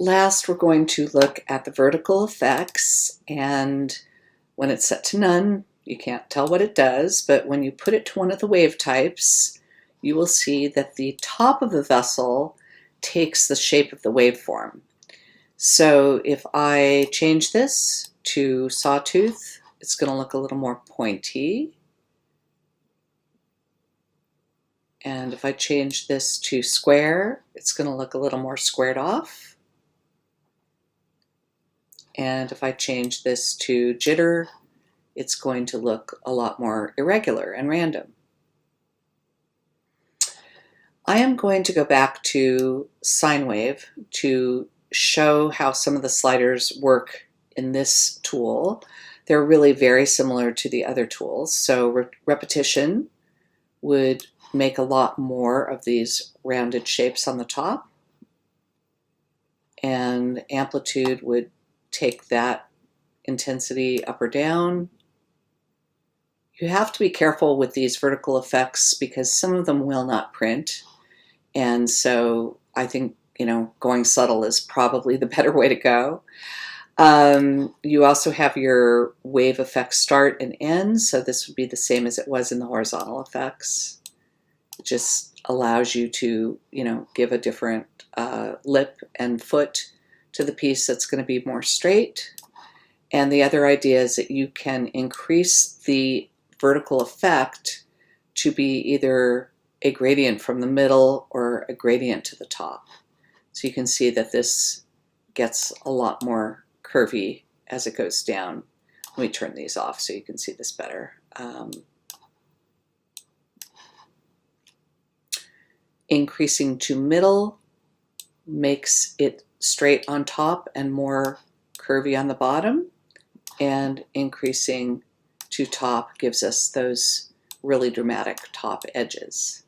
Last, we're going to look at the vertical effects, and when it's set to none, you can't tell what it does, but when you put it to one of the wave types, you will see that the top of the vessel takes the shape of the waveform. So if I change this to sawtooth, it's going to look a little more pointy. And if I change this to square, it's going to look a little more squared off. And if I change this to jitter, it's going to look a lot more irregular and random. I am going to go back to sine wave to show how some of the sliders work in this tool. They're really very similar to the other tools. So repetition would make a lot more of these rounded shapes on the top, and amplitude would take that intensity up or down. You have to be careful with these vertical effects because some of them will not print. And so I think, going subtle is probably the better way to go. You also have your wave effect start and end. So this would be the same as it was in the horizontal effects. It just allows you to, give a different lip and foot to the piece that's going to be more straight. And the other idea is that you can increase the vertical effect to be either a gradient from the middle or a gradient to the top. So you can see that this gets a lot more curvy as it goes down. Let me turn these off so you can see this better. Increasing to middle makes it straight on top and more curvy on the bottom, and increasing to top gives us those really dramatic top edges.